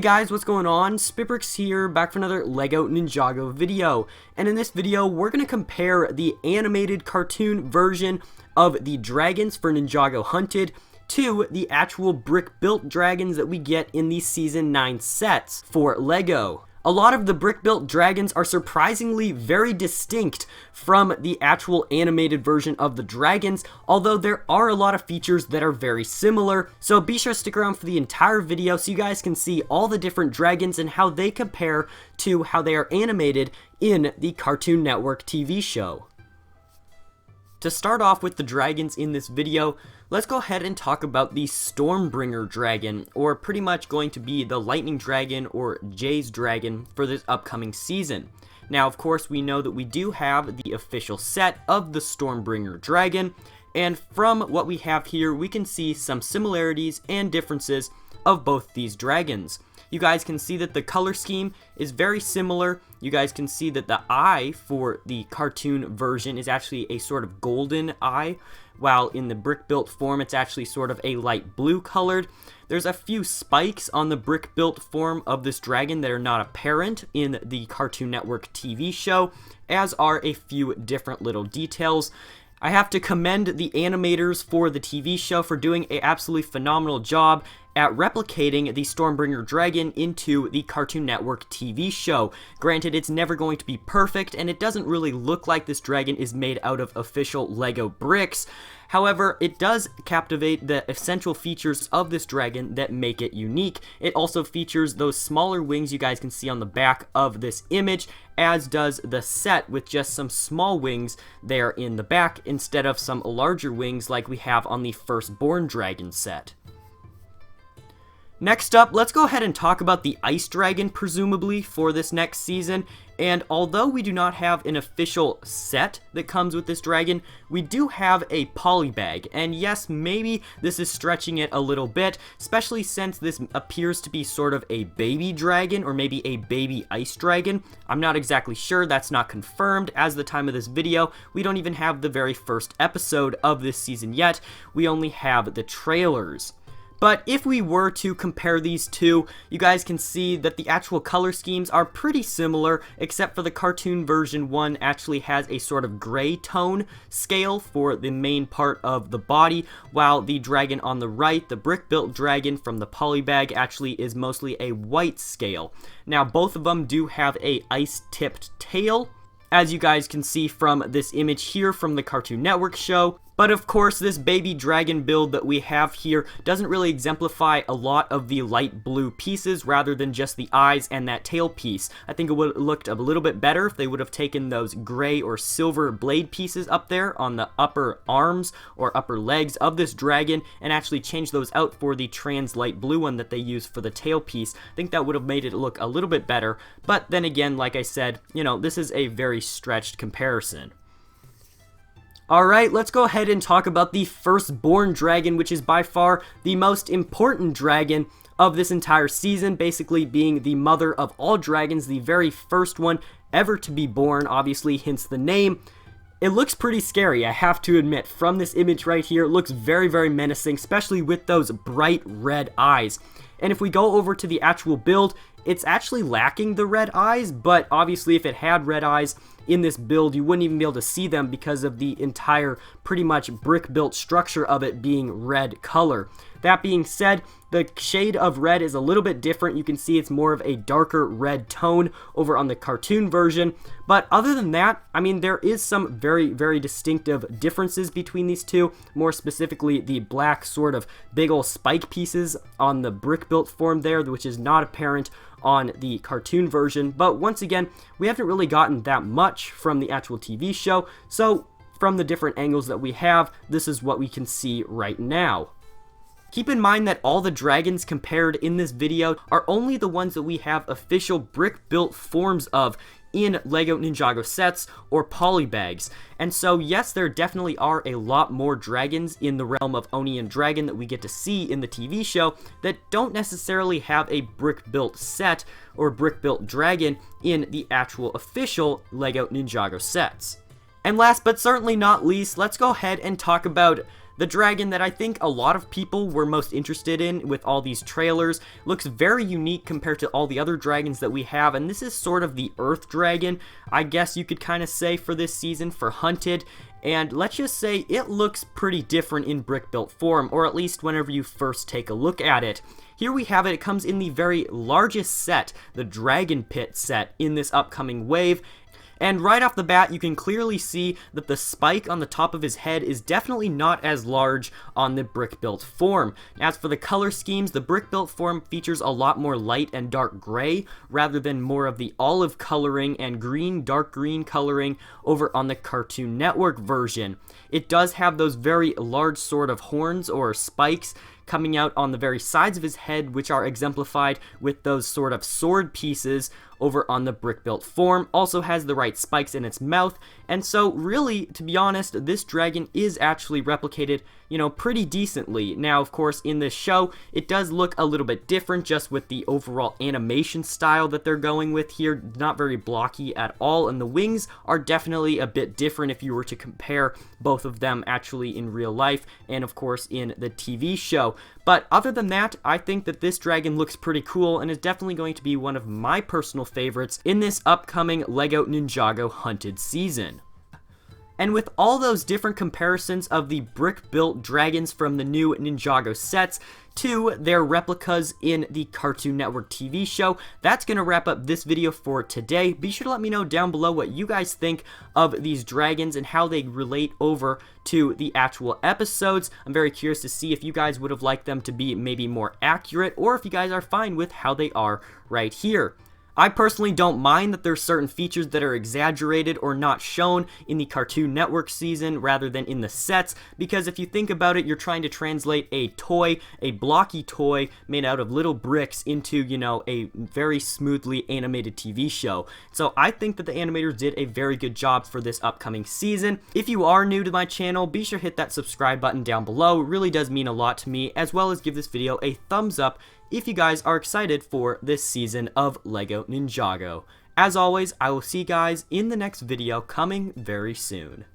Hey guys, what's going on? SpitBrix here, back for another LEGO Ninjago video. And in this video, we're going to compare the animated cartoon version of the dragons for Ninjago Hunted to the actual brick-built dragons that we get in the Season 9 sets for LEGO. A lot of the brick-built dragons are surprisingly very distinct from the actual animated version of the dragons, although there are a lot of features that are very similar, so be sure to stick around for the entire video so you guys can see all the different dragons and how they compare to how they are animated in the Cartoon Network TV show. To start off with the dragons in this video, let's go ahead and talk about the Stormbringer Dragon, or pretty much going to be the Lightning Dragon or Jay's Dragon for this upcoming season. Now, of course, we know that we do have the official set of the Stormbringer Dragon, and from what we have here, we can see some similarities and differences of both these dragons. You guys can see that the color scheme is very similar. You guys can see that the eye for the cartoon version is actually a sort of golden eye, while in the brick-built form it's actually sort of a light blue colored. There's a few spikes on the brick-built form of this dragon that are not apparent in the Cartoon Network TV show, as are a few different little details. I have to commend the animators for the TV show for doing an absolutely phenomenal job at replicating the Stormbringer Dragon into the Cartoon Network TV show. Granted, it's never going to be perfect, and it doesn't really look like this dragon is made out of official LEGO bricks. However, it does captivate the essential features of this dragon that make it unique. It also features those smaller wings you guys can see on the back of this image, as does the set with just some small wings there in the back instead of some larger wings like we have on the Firstborn Dragon set. Next up, let's go ahead and talk about the Ice Dragon, presumably, for this next season. And although we do not have an official set that comes with this dragon, we do have a polybag. And yes, maybe this is stretching it a little bit, especially since this appears to be sort of a baby dragon, or maybe a baby ice dragon. I'm not exactly sure, that's not confirmed. As the time of this video, we don't even have the very first episode of this season yet. We only have the trailers. But if we were to compare these two, you guys can see that the actual color schemes are pretty similar, except for the cartoon version one actually has a sort of gray tone scale for the main part of the body, while the dragon on the right, the brick-built dragon from the polybag, actually is mostly a white scale. Now, both of them do have a ice-tipped tail, as you guys can see from this image here from the Cartoon Network show. But of course, this baby dragon build that we have here doesn't really exemplify a lot of the light blue pieces rather than just the eyes and that tail piece. I think it would have looked a little bit better if they would have taken those gray or silver blade pieces up there on the upper arms or upper legs of this dragon and actually changed those out for the trans light blue one that they use for the tail piece. I think that would have made it look a little bit better. But then again, like I said, you know, this is a very stretched comparison. Alright, let's go ahead and talk about the Firstborn Dragon, which is by far the most important dragon of this entire season, basically being the mother of all dragons, the very first one ever to be born, obviously, hence the name. It looks pretty scary, I have to admit. From this image right here, it looks very, very menacing, especially with those bright red eyes. And if we go over to the actual build, it's actually lacking the red eyes, but obviously if it had red eyes in this build, you wouldn't even be able to see them because of the entire pretty much brick-built structure of it being red color. That being said, the shade of red is a little bit different. You can see it's more of a darker red tone over on the cartoon version. But other than that, I mean, there is some very, very distinctive differences between these two. More specifically, the black sort of big ol' spike pieces on the brick-built form there, which is not apparent on the cartoon version. But once again, we haven't really gotten that much from the actual TV show. So from the different angles that we have, this is what we can see right now. Keep in mind that all the dragons compared in this video are only the ones that we have official brick-built forms of in LEGO Ninjago sets or polybags. And so yes, there definitely are a lot more dragons in the realm of Oni and Dragon that we get to see in the TV show that don't necessarily have a brick-built set or brick-built dragon in the actual official LEGO Ninjago sets. And last but certainly not least, let's go ahead and talk about The dragon that I think a lot of people were most interested in with all these trailers looks very unique compared to all the other dragons that we have, and this is sort of the Earth Dragon, I guess you could kind of say, for this season for Hunted. And let's just say it looks pretty different in brick built form, or at least whenever you first take a look at it. Here we have it. It comes in the very largest set, the Dragon Pit set, in this upcoming wave. And right off the bat, you can clearly see that the spike on the top of his head is definitely not as large on the brick-built form. As for the color schemes, the brick-built form features a lot more light and dark gray, rather than more of the olive coloring and green, dark green coloring over on the Cartoon Network version. It does have those very large sort of horns or spikes coming out on the very sides of his head, which are exemplified with those sort of sword pieces over on the brick-built form. Also has the right spikes in its mouth, and so really, to be honest, this dragon is actually replicated, you know, pretty decently. Now, of course, in this show, it does look a little bit different just with the overall animation style that they're going with here. Not very blocky at all, and the wings are definitely a bit different if you were to compare both of them actually in real life and, of course, in the TV show. But other than that, I think that this dragon looks pretty cool and is definitely going to be one of my personal favorites in this upcoming LEGO Ninjago Hunted season. And with all those different comparisons of the brick-built dragons from the new Ninjago sets to their replicas in the Cartoon Network TV show, that's going to wrap up this video for today. Be sure to let me know down below what you guys think of these dragons and how they relate over to the actual episodes. I'm very curious to see if you guys would have liked them to be maybe more accurate, or if you guys are fine with how they are right here. I personally don't mind that there's certain features that are exaggerated or not shown in the Cartoon Network season rather than in the sets, because if you think about it, you're trying to translate a toy, a blocky toy made out of little bricks into, you know, a very smoothly animated TV show. So I think that the animators did a very good job for this upcoming season. If you are new to my channel, be sure to hit that subscribe button down below. It really does mean a lot to me, as well as give this video a thumbs up if you guys are excited for this season of LEGO Ninjago. As always, I will see you guys in the next video coming very soon.